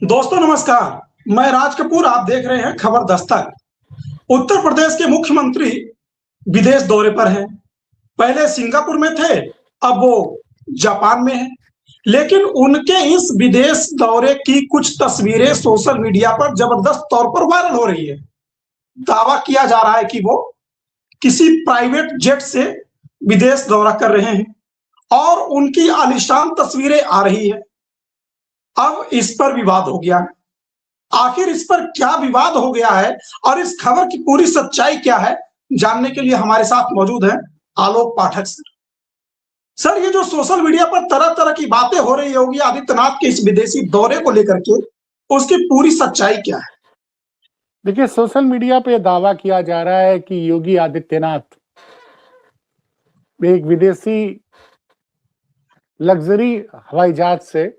दोस्तों नमस्कार। मैं राज कपूर, आप देख रहे हैं खबर दस्तक। उत्तर प्रदेश के मुख्यमंत्री विदेश दौरे पर हैं। पहले सिंगापुर में थे, अब वो जापान में हैं। लेकिन उनके इस विदेश दौरे की कुछ तस्वीरें सोशल मीडिया पर जबरदस्त तौर पर वायरल हो रही है। दावा किया जा रहा है कि वो किसी प्राइवेट जेट से विदेश दौरा कर रहे हैं और उनकी आलीशान तस्वीरें आ रही है। अब इस पर विवाद हो गया। आखिर इस पर क्या विवाद हो गया है और इस खबर की पूरी सच्चाई क्या है, जानने के लिए हमारे साथ मौजूद हैं आलोक पाठक सर। सर, ये जो सोशल मीडिया पर तरह तरह की बातें हो रही है योगी आदित्यनाथ के इस विदेशी दौरे को लेकर के, उसकी पूरी सच्चाई क्या है? देखिए, सोशल मीडिया पे दावा किया जा रहा है कि योगी आदित्यनाथ एक विदेशी लग्जरी हवाई जहाज से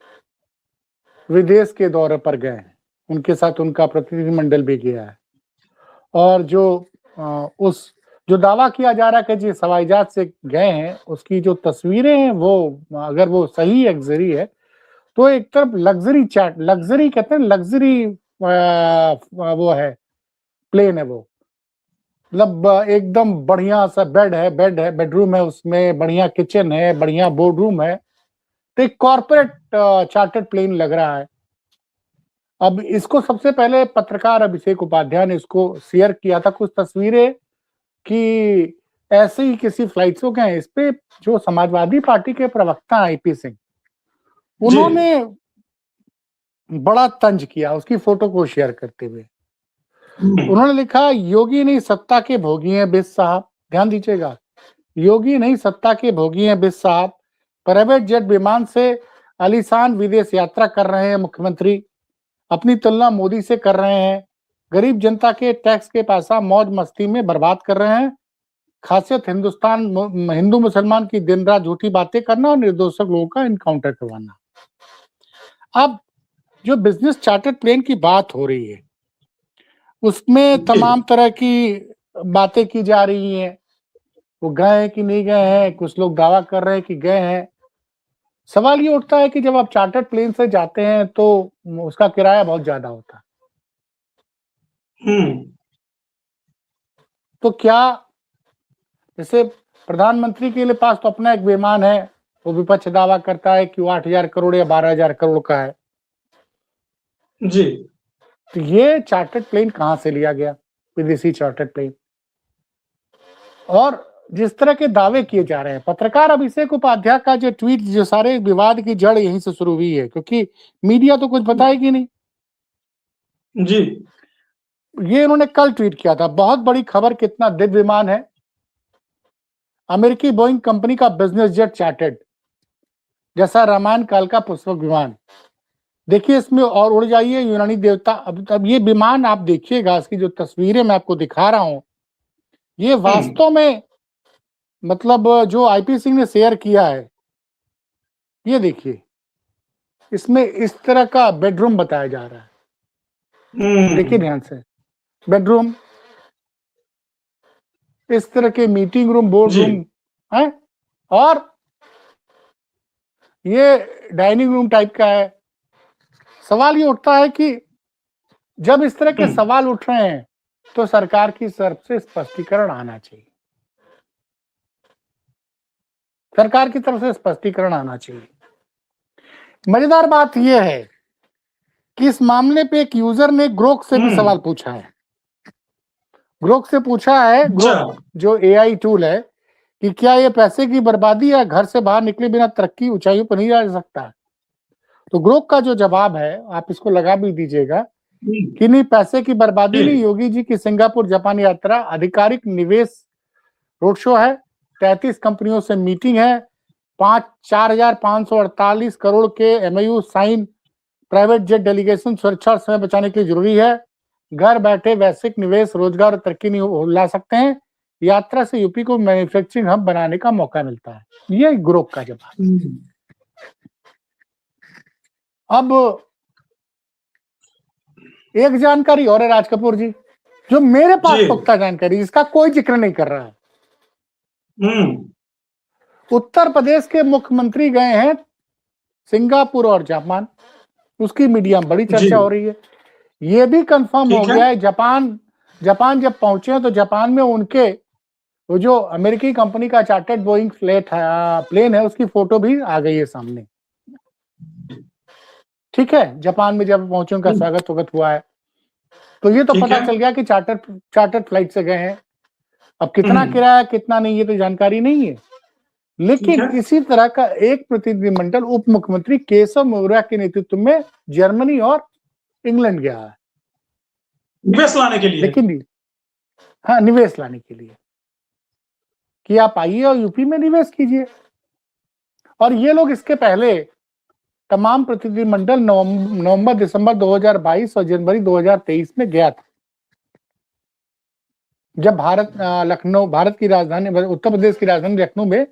विदेश के दौरे पर गए हैं। उनके साथ उनका प्रतिनिधिमंडल भी गया है। और जो दावा किया जा रहा है कि जिस हवाई जहाज से गए हैं, उसकी जो तस्वीरें हैं वो अगर वो सही लग्जरी है तो एक तरफ लग्जरी कहते हैं, लग्जरी वो है, प्लेन है वो। मतलब एकदम बढ़िया सा बेड है, बेडरूम है, उसमें बढ़िया किचन है, बढ़िया बोर्ड रूम है। तो एक कॉर्पोरेट चार्टर्ड प्लेन लग रहा है। अब इसको सबसे पहले पत्रकार अभिषेक उपाध्याय ने इसको शेयर किया था कुछ तस्वीरें कि ऐसे ही किसी फ्लाइट से गए। इस पे जो समाजवादी पार्टी के प्रवक्ता आईपी सिंह, उन्होंने बड़ा तंज किया उसकी फोटो को शेयर करते हुए। उन्होंने लिखा, योगी नहीं सत्ता के भोगी हैं बिस साहब। ध्यान दीजिएगा, योगी नहीं सत्ता के भोगी हैं बिस साहब। प्राइवेट जेट विमान से आलीशान विदेश यात्रा कर रहे हैं मुख्यमंत्री। अपनी तुलना मोदी से कर रहे हैं। गरीब जनता के टैक्स के पैसा मौज मस्ती में बर्बाद कर रहे हैं। खासियत हिंदू मुसलमान की दिन रात झूठी बातें करना और निर्दोष लोगों का इनकाउंटर करवाना। अब जो बिजनेस चार्टर्ड प्लेन की बात हो रही है, उसमें तमाम तरह की बातें की जा रही हैं। वो गए हैं कि नहीं गए हैं, कुछ लोग दावा कर रहे हैं कि गए हैं। सवाल ये उठता है कि जब आप चार्टर्ड प्लेन से जाते हैं तो उसका किराया बहुत ज्यादा होता है। तो क्या, जैसे प्रधानमंत्री के लिए पास तो अपना एक विमान है, वो विपक्ष दावा करता है कि वो 8,000 करोड़ या 12,000 करोड़ का है जी। तो ये चार्टर्ड प्लेन कहां से लिया गया, विदेशी चार्टर्ड प्लेन? और जिस तरह के दावे किए जा रहे हैं, पत्रकार अभिषेक उपाध्याय का जो ट्वीट, जो सारे विवाद की जड़ यहीं से शुरू हुई है, क्योंकि मीडिया तो कुछ बताएगी नहीं। जी, ये इन्होंने कल ट्वीट किया था, बहुत बड़ी खबर, कितना दिव्य विमान है। अमेरिकी बोइंग कंपनी का बिजनेस जेट चार्टर्ड, जैसा रामायण काल का पुष्पक विमान। देखिए इसमें और उड़ जाइए यूनानी देवता। अब ये विमान आप देखिएगा, इसकी जो तस्वीरें मैं आपको दिखा रहा हूं, ये वास्तव में मतलब जो आईपी सिंह ने शेयर किया है, ये देखिए, इसमें इस तरह का बेडरूम बताया जा रहा है। देखिए ध्यान से, बेडरूम, इस तरह के मीटिंग रूम, बोर्ड रूम है, और ये डाइनिंग रूम टाइप का है। सवाल ये उठता है कि जब इस तरह के सवाल उठ रहे हैं तो सरकार की तरफ से स्पष्टीकरण आना चाहिए। सरकार की तरफ से स्पष्टीकरण आना चाहिए। मजेदार बात यह है कि इस मामले पे एक यूजर ने ग्रोक से भी सवाल पूछा है। ग्रोक से पूछा है, ग्रोक जो एआई टूल है, कि क्या ये पैसे की बर्बादी है, घर से बाहर निकले बिना तरक्की ऊंचाइयों पर नहीं जा सकता? तो ग्रोक का जो जवाब है, आप इसको लगा भी दीजिएगा कि नहीं, पैसे की बर्बादी नहीं, योगी जी की सिंगापुर जापान यात्रा आधिकारिक निवेश रोड शो है, 33 कंपनियों से मीटिंग है, 4,548 करोड़ के MOU sign, private jet delegation सुरक्षा और समय बचाने के लिए जरूरी है, घर बैठे वैश्विक निवेश, रोजगार और तरक्की नहीं ला सकते हैं, यात्रा से यूपी को मैन्युफैक्चरिंग हब बनाने का मौका मिलता है। ये ग्रोक का जवाब। अब एक जानकारी और है राज कपूर जी, जो मेरे पास पुख्ता जानकारी, इसका कोई जिक्र नहीं कर रहा है। उत्तर प्रदेश के मुख्यमंत्री गए हैं सिंगापुर और जापान। उसकी मीडिया में बड़ी जी चर्चा हो रही है। ये भी कंफर्म हो ठीक है। गया है, जापान जब पहुंचे हैं तो जापान में उनके वो जो अमेरिकी कंपनी का चार्टर्ड बोइंग प्लेन है उसकी फोटो भी आ गई है सामने। ठीक है, जापान में जब पहुंचे उनका स्वागत हुआ है, तो ये तो ठीक पता है। चल गया कि चार्टर्ड फ्लाइट से गए हैं। अब कितना हम्म, किराया कितना नहीं ये तो जानकारी नहीं है, ठीक लेकिन है। इसी तरह का एक प्रतिनिधिमंडल उप मुख्यमंत्री केशव मौर्य के नेतृत्व में जर्मनी और इंग्लैंड गया है, निवेश लाने के लिए। लेकिन हाँ, निवेश लाने के लिए कि आप आइए और यूपी में निवेश कीजिए। और ये लोग इसके पहले तमाम प्रतिनिधिमंडल नवंबर दिसंबर 2022 और जनवरी 2023 में गया था, जब भारत की राजधानी उत्तर प्रदेश की राजधानी लखनऊ में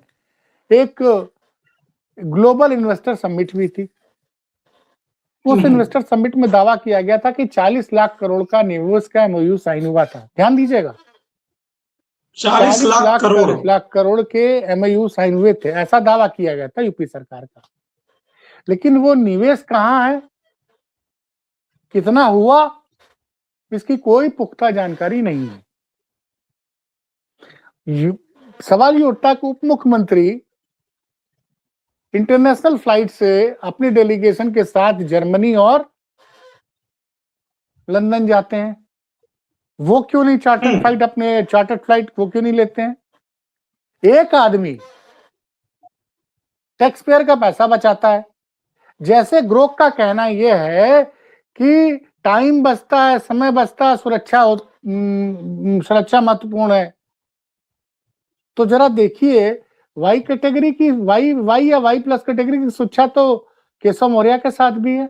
एक ग्लोबल इन्वेस्टर समिट हुई थी। उस इन्वेस्टर समिट में दावा किया गया था कि 40 लाख करोड़ का निवेश का एमओयू साइन हुआ था। ध्यान दीजिएगा, 40 लाख करोड़ के एमओयू साइन हुए थे, ऐसा दावा किया गया था यूपी सरकार का। लेकिन वो निवेश कहाँ है, कितना हुआ, इसकी कोई पुख्ता जानकारी नहीं है। सवाल ये उठता है कि उप मुख्यमंत्री इंटरनेशनल फ्लाइट से अपनी डेलीगेशन के साथ जर्मनी और लंदन जाते हैं, वो क्यों नहीं चार्टर्ड फ्लाइट वो क्यों नहीं लेते हैं? एक आदमी टैक्स पेयर का पैसा बचाता है। जैसे ग्रोक का कहना यह है कि टाइम बचता है, समय बचता है, सुरक्षा महत्वपूर्ण है। तो जरा देखिए, वाई कैटेगरी की वाई या वाई प्लस कैटेगरी की सुरक्षा तो केशव मौर्य के साथ भी है।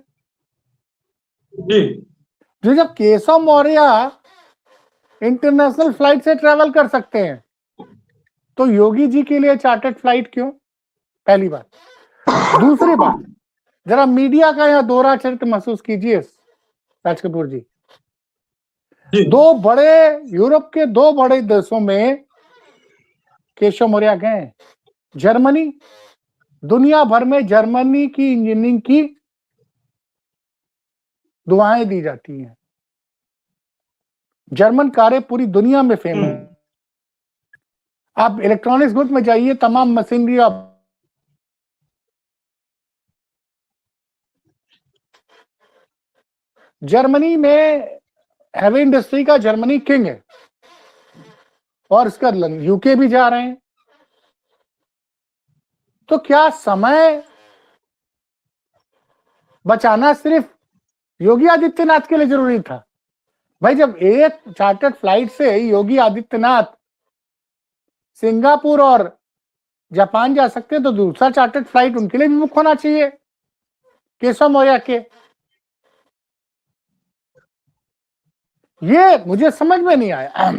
जो जब केशव मौर्य इंटरनेशनल फ्लाइट से ट्रेवल कर सकते हैं, तो योगी जी के लिए चार्टर्ड फ्लाइट क्यों? पहली बात। दूसरी बात, जरा मीडिया का यहाँ दोहरा चरित्र महसूस कीजिए राज कपूर जी। यूरोप के दो बड़े देशों में केशव मौर्य गए। जर्मनी, दुनिया भर में जर्मनी की इंजीनियरिंग की दुआएं दी जाती हैं। जर्मन कारें पूरी दुनिया में फेमस। आप इलेक्ट्रॉनिक्स गुड में जाइए, तमाम मशीनरी आप जर्मनी में हैवी इंडस्ट्री का जर्मनी किंग है, और इसका यूके भी जा रहे हैं। तो क्या समय बचाना सिर्फ योगी आदित्यनाथ के लिए जरूरी था? भाई, जब एक चार्टर्ड फ्लाइट से योगी आदित्यनाथ सिंगापुर और जापान जा सकते हैं, तो दूसरा चार्टर्ड फ्लाइट उनके लिए भी बुक होना चाहिए, केशव मौर्य के। ये मुझे समझ में नहीं आया।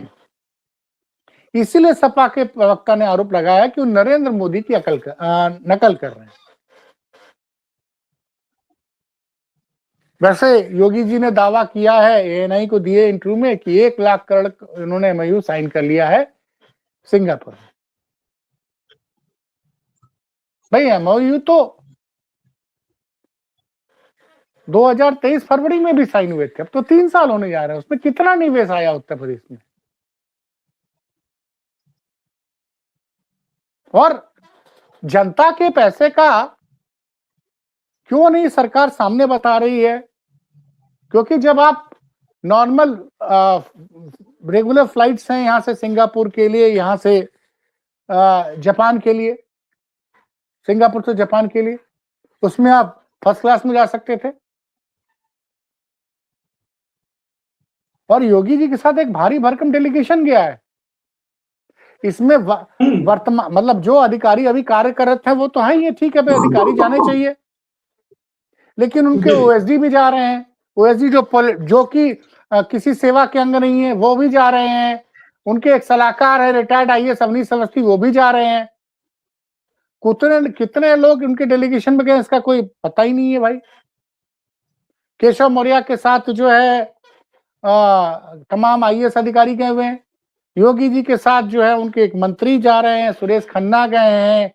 इसीलिए सपा के प्रवक्ता ने आरोप लगाया कि वो नरेंद्र मोदी की नकल कर रहे हैं। वैसे योगी जी ने दावा किया है एएनआई को दिए इंटरव्यू में कि 1 लाख करोड़ इन्होंने एमओयू साइन कर लिया है सिंगापुर में। भाई, एमओयू तो 2023 फरवरी में भी साइन हुए थे, अब तो 3 साल होने जा रहे हैं। उसमें कितना निवेश आया उत्तर प्रदेश में? और जनता के पैसे का क्यों नहीं सरकार सामने बता रही है? क्योंकि जब आप नॉर्मल रेगुलर फ्लाइट्स हैं यहां से सिंगापुर के लिए, यहां से जापान के लिए, सिंगापुर से जापान के लिए, उसमें आप फर्स्ट क्लास में जा सकते थे। और योगी जी के साथ एक भारी भरकम डेलीगेशन गया है। इसमें वर्तमान मतलब जो अधिकारी अभी कार्य कर रहे थे वो तो है ही, ठीक है भाई, अधिकारी जाने चाहिए, लेकिन उनके ओएसडी भी जा रहे हैं। ओएसडी जो कि किसी सेवा के अंग नहीं है, वो भी जा रहे हैं। उनके एक सलाहकार है रिटायर्ड आईएएस अवनीश अवस्थी, वो भी जा रहे हैं। कितने लोग उनके डेलीगेशन में गए इसका कोई पता ही नहीं है भाई। केशव मौर्य के साथ जो है तमाम आईएएस अधिकारी गए हुए हैं। योगी जी के साथ जो है उनके एक मंत्री जा रहे हैं, सुरेश खन्ना गए हैं,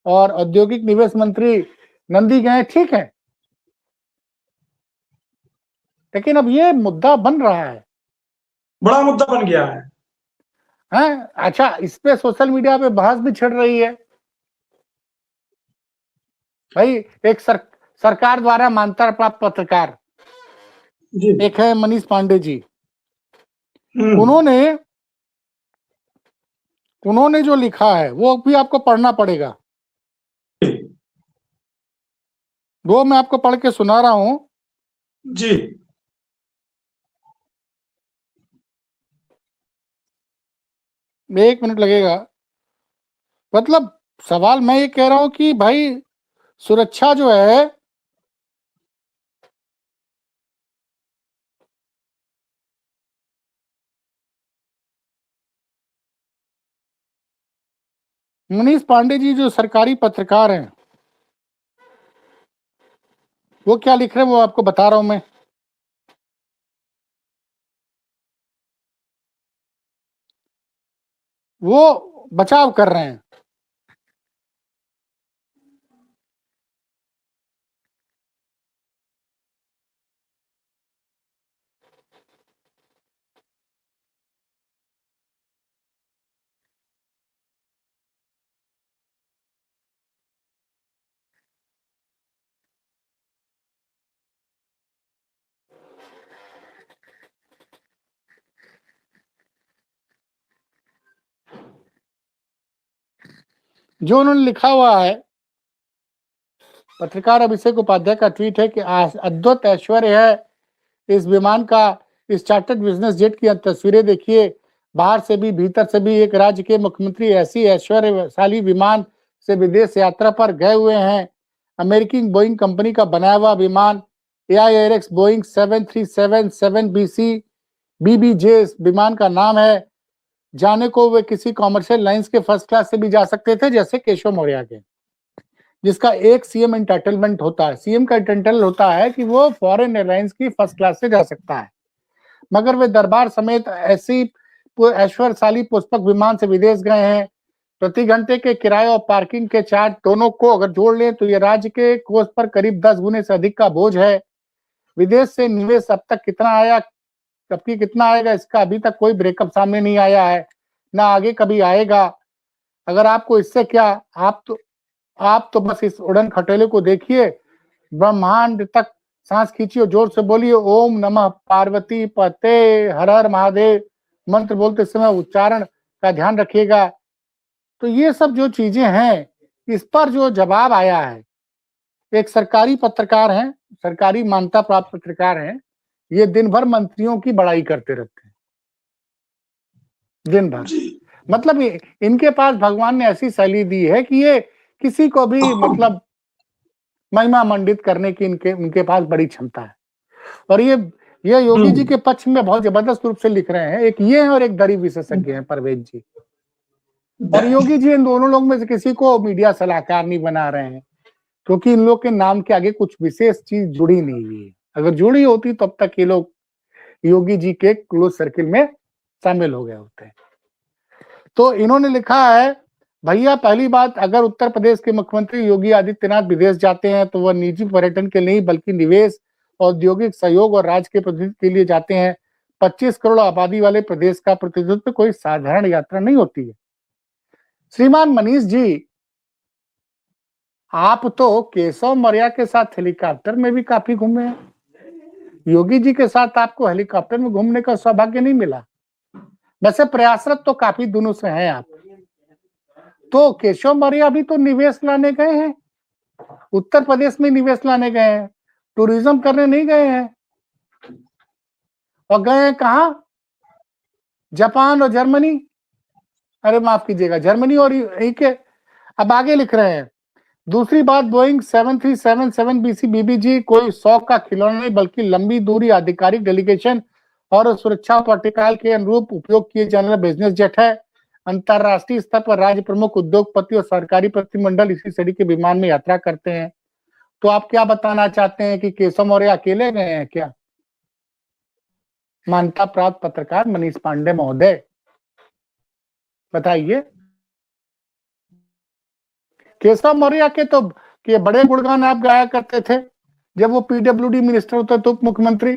और औद्योगिक निवेश मंत्री नंदी गए हैं। ठीक है, लेकिन अब ये मुद्दा बन रहा है, बड़ा मुद्दा बन गया है। हैं? अच्छा, इस पे सोशल मीडिया पे बहस भी छिड़ रही है। भाई एक सरकार द्वारा मान्यता प्राप्त पत्रकार, जी। एक है मनीष पांडे जी, हम्म। उन्होंने जो लिखा है वो भी आपको पढ़ना पड़ेगा। वो मैं आपको पढ़ के सुना रहा हूं। जी। एक मिनट लगेगा। मतलब सवाल मैं ये कह रहा हूं कि भाई सुरक्षा जो है, मनीष पांडे जी जो सरकारी पत्रकार हैं, वो क्या लिख रहे हैं वो आपको बता रहा हूं मैं। वो बचाव कर रहे हैं। जो उन्होंने लिखा हुआ है, पत्रकार अभिषेक उपाध्याय का ट्वीट है कि अद्भुत ऐश्वर्य है इस विमान का। इस चार्टर्ड बिजनेस जेट की तस्वीरें देखिए, बाहर से भी भीतर से भी एक राज्य के मुख्यमंत्री ऐसी ऐश्वर्यशाली विमान से विदेश यात्रा पर गए हुए हैं। अमेरिकी बोइंग कंपनी का बनाया हुआ विमान AIRX बोइंग 737-7BC BBJ विमान का नाम है। जाने को वे किसी कॉमर्शियल लाइंस के फर्स्ट क्लास से भी जा सकते थे, जैसे केशव मौर्य के, जिसका एक सीएम एंटाइटलमेंट होता है। सीएम का एंटाइटल होता है कि वो फॉरेन एयरलाइंस की फर्स्ट क्लास से जा सकता है, मगर वे दरबार समेत ऐसी ऐश्वर्यशाली पुष्पक विमान से विदेश गए हैं। प्रति घंटे के किराए और पार्किंग के चार्ज दोनों को अगर जोड़ लें तो ये राज्य के कोष पर करीब 10 गुने से अधिक का बोझ है। विदेश से निवेश अब तक कितना आया, जबकि कितना आएगा, इसका अभी तक कोई ब्रेकअप सामने नहीं आया है, ना आगे कभी आएगा। अगर आपको इससे क्या, आप तो बस इस उड़न खटोले को देखिए, ब्रह्मांड तक सांस खींचिए, जोर से बोलिए ओम नमः पार्वती पते हर हर महादेव। मंत्र बोलते समय उच्चारण का ध्यान रखिएगा। तो ये सब जो चीजें हैं, इस पर जो जवाब आया है, एक सरकारी पत्रकार हैं, सरकारी मान्यता प्राप्त पत्रकार हैं, ये दिन भर मंत्रियों की बड़ाई करते रहते हैं, दिन भर। मतलब इनके पास भगवान ने ऐसी शैली दी है कि ये किसी को भी मतलब महिमा मंडित करने की इनके पास बड़ी क्षमता है। और ये योगी जी के पक्ष में बहुत जबरदस्त रूप से लिख रहे हैं। एक ये हैं और एक दरी विशेषज्ञ हैं परवेज जी। और योगी जी इन दोनों लोग में से किसी को मीडिया सलाहकार नहीं बना रहे हैं, क्योंकि इन लोग के नाम के आगे कुछ विशेष चीज जुड़ी नहीं हुई है। अगर जुड़ी होती तो अब तक ये लोग योगी जी के क्लोज सर्किल में शामिल हो गए होते हैं। तो इन्होंने लिखा है, भैया पहली बात, अगर उत्तर प्रदेश के मुख्यमंत्री योगी आदित्यनाथ विदेश जाते हैं तो वह निजी पर्यटन के नहीं बल्कि निवेश, औद्योगिक सहयोग और राज्य के प्रतिनिधित्व के लिए जाते हैं। 25 करोड़ आबादी वाले प्रदेश का प्रतिनिधित्व कोई साधारण यात्रा नहीं होती है। श्रीमान मनीष जी, आप तो केशव मौर्य के साथ हेलीकॉप्टर में भी काफी घूमे हैं, योगी जी के साथ आपको हेलीकॉप्टर में घूमने का सौभाग्य नहीं मिला। वैसे प्रयासरत तो काफी दिनों से हैं आप। तो केशव मौर्य भी तो निवेश लाने गए हैं, उत्तर प्रदेश में निवेश लाने गए हैं, टूरिज्म करने नहीं गए हैं। और गए हैं कहां? जापान और जर्मनी, अरे माफ कीजिएगा, जर्मनी और के। अब आगे लिख रहे हैं, दूसरी बात, बोइंग 737-7BC BBG कोई 100 का खिलौना नहीं बल्कि लंबी दूरी आधिकारिक डेलीगेशन और सुरक्षा प्रोटोकॉल के अनुरूप उपयोग किए जाने वाला बिजनेस जेट है। अंतरराष्ट्रीय स्तर पर राज्य प्रमुख, उद्योगपति और सरकारी प्रतिनिधिमंडल इसी श्रेणी के विमान में यात्रा करते हैं। तो आप क्या बताना चाहते हैं कि केशव मौर्य अकेले गए हैं क्या? मान्यता प्राप्त पत्रकार मनीष पांडे महोदय, बताइए। केशव मौर्य के तो के बड़े गुणगान आप गाया करते थे जब वो PWD मिनिस्टर होते थे, उप मुख्यमंत्री।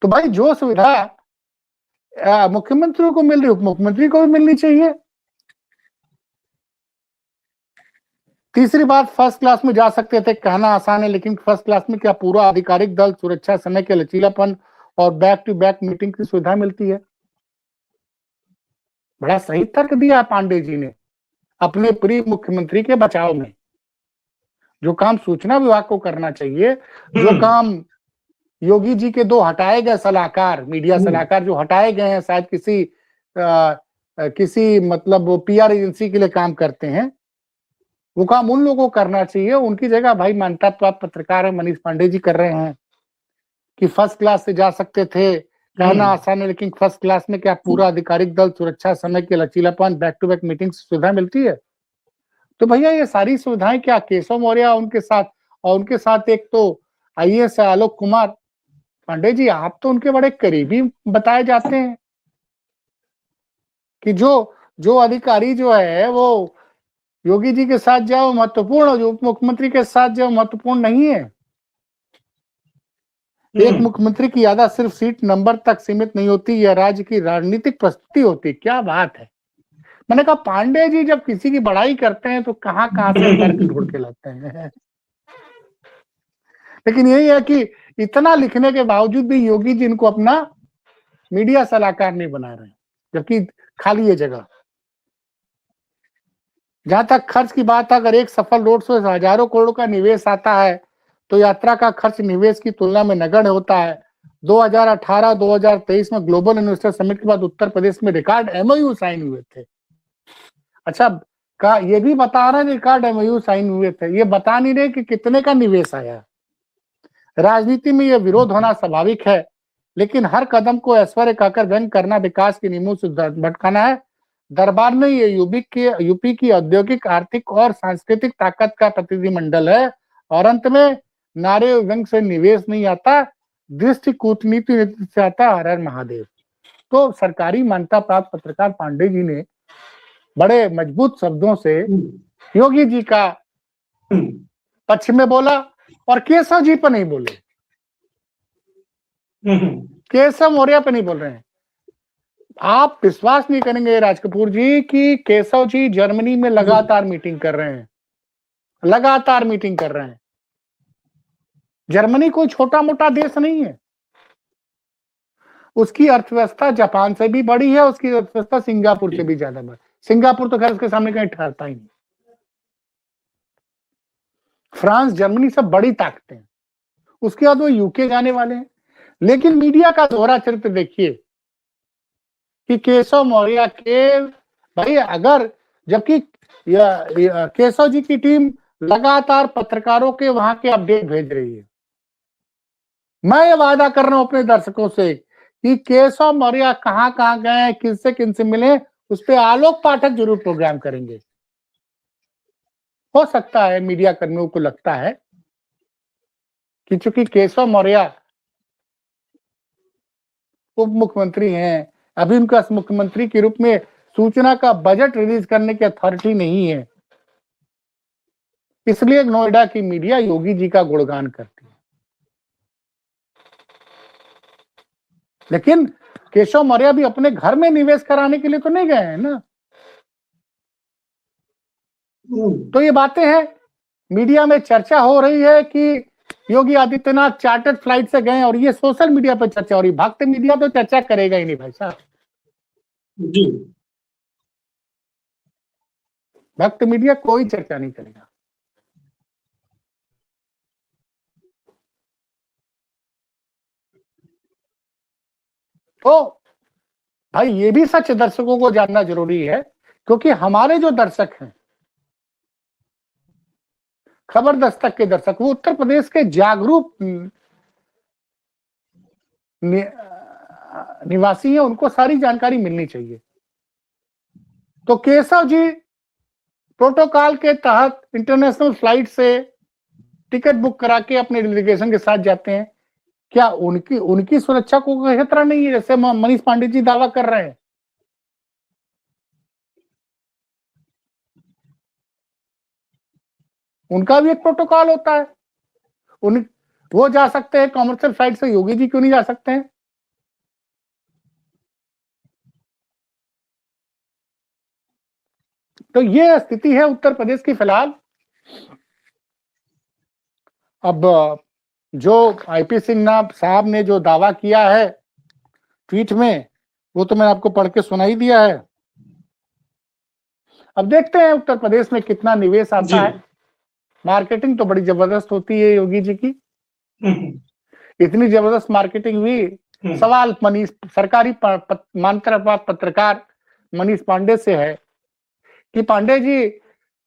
तो भाई जो सुविधा मुख्यमंत्री को मिल रही, उप मुख्यमंत्री को भी मिलनी चाहिए। तीसरी बात, फर्स्ट क्लास में जा सकते थे, कहना आसान है, लेकिन फर्स्ट क्लास में क्या पूरा आधिकारिक दल, सुरक्षा, समय के लचीलापन और बैक टू बैक मीटिंग की सुविधा मिलती है? बड़ा सही तर्क दिया पांडे जी ने अपने प्रिय मुख्यमंत्री के बचाव में। जो काम सूचना विभाग को करना चाहिए, जो काम योगी जी के 2 हटाए गए सलाहकार, मीडिया सलाहकार जो हटाए गए हैं, शायद किसी मतलब वो पीआर एजेंसी के लिए काम करते हैं, वो काम उन लोगों को करना चाहिए। उनकी जगह भाई मान्यता प्राप्त पत्रकार है मनीष पांडे जी कर रहे हैं कि फर्स्ट क्लास से जा सकते थे, कहना आसान है, लेकिन फर्स्ट क्लास में क्या पूरा आधिकारिक दल, सुरक्षा, समय के लचीलापन, बैक टू बैक मीटिंग सुविधा मिलती है? तो भैया ये सारी सुविधाएं क्या केशव मौर्य उनके साथ, और उनके साथ एक तो आईएएस आलोक कुमार पांडे जी, आप तो उनके बड़े करीबी बताए जाते हैं कि जो अधिकारी जो है वो योगी जी के साथ जाओ महत्वपूर्ण, और जो उप मुख्यमंत्री के साथ जाओ महत्वपूर्ण नहीं है। एक मुख्यमंत्री की यादा सिर्फ सीट नंबर तक सीमित नहीं होती, यह राज्य की राजनीतिक प्रस्तुति होती। क्या बात है। मैंने कहा पांडे जी जब किसी की बड़ाई करते हैं तो कहां कहां से तर्क ढूंढ के लाते हैं। लेकिन यही है कि इतना लिखने के बावजूद भी योगी जी इनको अपना मीडिया सलाहकार नहीं बना रहे, जबकि खाली है जगह। जहां तक खर्च की बात है, अगर एक सफल रोड शो से हजारों करोड़ का निवेश आता है तो यात्रा का खर्च निवेश की तुलना में नगण्य होता है। 2018-2023 में ग्लोबल इन्वेस्टर समिट के बाद उत्तर प्रदेश में रिकॉर्ड एमओयू साइन हुए थे। अच्छा, ये भी बता रहे हैं रिकॉर्ड एमओयू साइन हुए थे, ये बता नहीं रहे कि कितने का निवेश आया। राजनीति में यह विरोध होना स्वाभाविक है, लेकिन हर कदम को ऐश्वर्य कहकर व्यंग करना विकास के नियमों से भटकाना है। दरबार में ये यूपी की औद्योगिक, आर्थिक और सांस्कृतिक ताकत का प्रतिनिधिमंडल है, और अंत में नारे व्यंग से निवेश नहीं आता, दृष्टि कूटनीति से आता। हर हर महादेव। तो सरकारी मान्यता प्राप्त पत्रकार पांडे जी ने बड़े मजबूत शब्दों से योगी जी का पक्ष में बोला, और केशव जी पर नहीं बोले, केशव मौर्य पे नहीं बोल रहे हैं। आप विश्वास नहीं करेंगे राज कपूर जी कि केशव जी जर्मनी में लगातार मीटिंग कर रहे हैं, लगातार मीटिंग कर रहे हैं। जर्मनी कोई छोटा मोटा देश नहीं है, उसकी अर्थव्यवस्था जापान से भी बड़ी है, उसकी अर्थव्यवस्था सिंगापुर से भी ज्यादा बड़ी। सिंगापुर तो खैर उसके सामने कहीं ठहरता ही नहीं। फ्रांस, जर्मनी सब बड़ी ताकतें हैं, उसके बाद वो यूके जाने वाले हैं। लेकिन मीडिया का दोहरा चरित्र देखिए कि केशव मौर्य के भाई, अगर जबकि केशव जी की टीम लगातार पत्रकारों के वहां के अपडेट भेज रही है। मैं ये वादा कर रहा हूं अपने दर्शकों से कि केशव मौर्य कहां कहां गए, किनसे किनसे मिले, उस पर आलोक पाठक जरूर प्रोग्राम करेंगे। हो सकता है मीडिया कर्मियों को लगता है कि चूंकि केशव मौर्य उप मुख्यमंत्री हैं, अभी उनका मुख्यमंत्री के रूप में सूचना का बजट रिलीज करने की अथॉरिटी नहीं है, इसलिए नोएडा की मीडिया योगी जी का गुणगान करती है। लेकिन केशव मौर्य भी अपने घर में निवेश कराने के लिए तो नहीं गए हैं ना। तो ये बातें हैं, मीडिया में चर्चा हो रही है कि योगी आदित्यनाथ चार्टर्ड फ्लाइट से गए, और ये सोशल मीडिया पर चर्चा हो रही है। भक्त मीडिया तो चर्चा करेगा ही नहीं भाई साहब जी। भक्त मीडिया कोई चर्चा नहीं करेगा। तो भाई ये भी सच दर्शकों को जानना जरूरी है, क्योंकि हमारे जो दर्शक हैं, खबर दस्तक के दर्शक, वो उत्तर प्रदेश के जागरूक निवासी हैं, उनको सारी जानकारी मिलनी चाहिए। तो केशव जी प्रोटोकॉल के तहत इंटरनेशनल फ्लाइट से टिकट बुक करा के अपने डेलीगेशन के साथ जाते हैं। क्या उनकी सुरक्षा को कोई खतरा नहीं है, जैसे मनीष पांडे जी दावा कर रहे हैं? उनका भी एक प्रोटोकॉल होता है। वो जा सकते हैं कॉमर्शियल फ्लाइट से, योगी जी क्यों नहीं जा सकते हैं? तो ये स्थिति है उत्तर प्रदेश की फिलहाल। अब जो आईपी सिन्हा साहब ने जो दावा किया है ट्वीट में, वो तो मैंने आपको पढ़ के सुनाई दिया है। अब देखते हैं उत्तर प्रदेश में कितना निवेश आता है। मार्केटिंग तो बड़ी जबरदस्त होती है योगी जी की, इतनी जबरदस्त मार्केटिंग हुई। सवाल मनीष सरकारी पत्रकार मनीष पांडे से है कि पांडे जी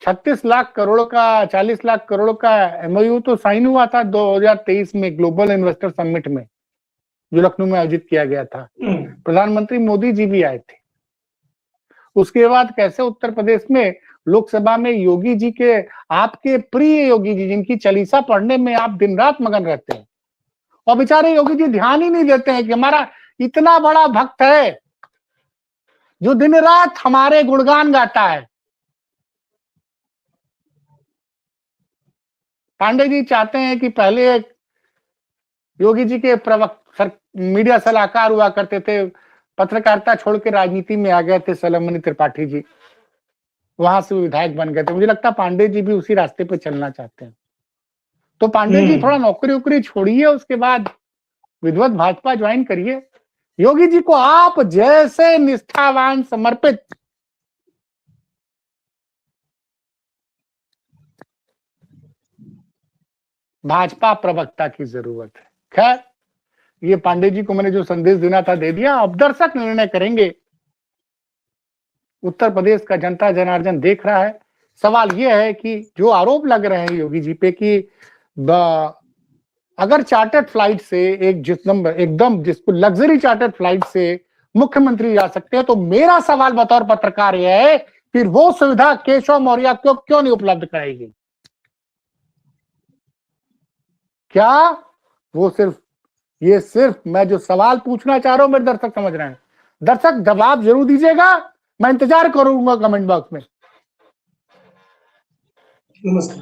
36 लाख करोड़ का 40 लाख करोड़ का एमओयू तो साइन हुआ था 2023 में ग्लोबल इन्वेस्टर समिट में, जो लखनऊ में आयोजित किया गया था। प्रधानमंत्री मोदी जी भी आए थे। उसके बाद कैसे उत्तर प्रदेश में लोकसभा में योगी जी के, आपके प्रिय योगी जी जिनकी चालीसा पढ़ने में आप दिन रात मगन रहते हैं, और बेचारे योगी जी ध्यान ही नहीं देते हैं कि हमारा इतना बड़ा भक्त है जो दिन रात हमारे गुणगान गाता है। पांडे जी चाहते हैं कि पहले योगी जी के मीडिया सलाहकार हुआ करते थे, पत्रकारिता छोड़ के राजनीति में आ गए थे सलमनी त्रिपाठी जी, वहां से विधायक बन गए थे। मुझे लगता है पांडे जी भी उसी रास्ते पे चलना चाहते हैं। तो पांडे जी थोड़ा नौकरी वोकरी छोड़िए, उसके बाद विधिवत भाजपा ज्वाइन करिए। योगी जी को आप जैसे निष्ठावान समर्पित भाजपा प्रवक्ता की जरूरत है। खैर, ये पांडे जी को मैंने जो संदेश देना था दे दिया। अब दर्शक निर्णय करेंगे। उत्तर प्रदेश का जनता जनार्दन देख रहा है। सवाल यह है कि जो आरोप लग रहे हैं योगी जी पे कि अगर चार्टर्ड फ्लाइट से एकदम जिसको लग्जरी चार्टर्ड फ्लाइट से मुख्यमंत्री जा सकते हैं, तो मेरा सवाल बतौर पत्रकार यह है फिर वो सुविधा केशव मौर्य को क्यों नहीं उपलब्ध कराएगी? क्या वो सिर्फ मैं जो सवाल पूछना चाह रहा हूं मेरे दर्शक समझ रहे हैं। दर्शक जवाब जरूर दीजिएगा, मैं इंतजार करूंगा कमेंट बॉक्स में। नमस्कार।